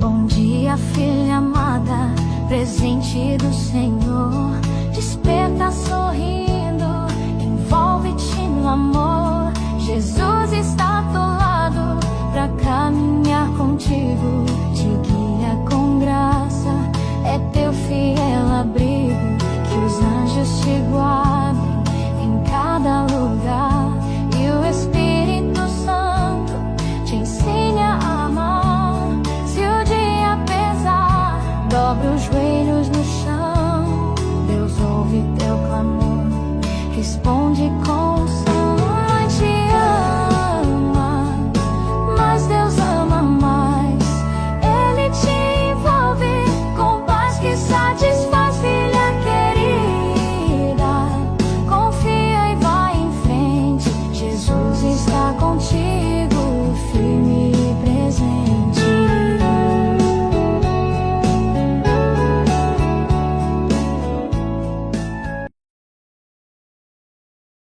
Bom dia, filha amada, presente do Senhor. Desperta sorrindo, envolve-te no amor. Jesus está ao teu lado pra caminhar contigo. Te guia com graça, é teu fiel abrigo. Que os anjos te guardem em cada lugar. E o Espírito Santo te ensine a amar. Se o dia pesar, dobra os joelhos no chão. Deus ouve teu clamor, responde com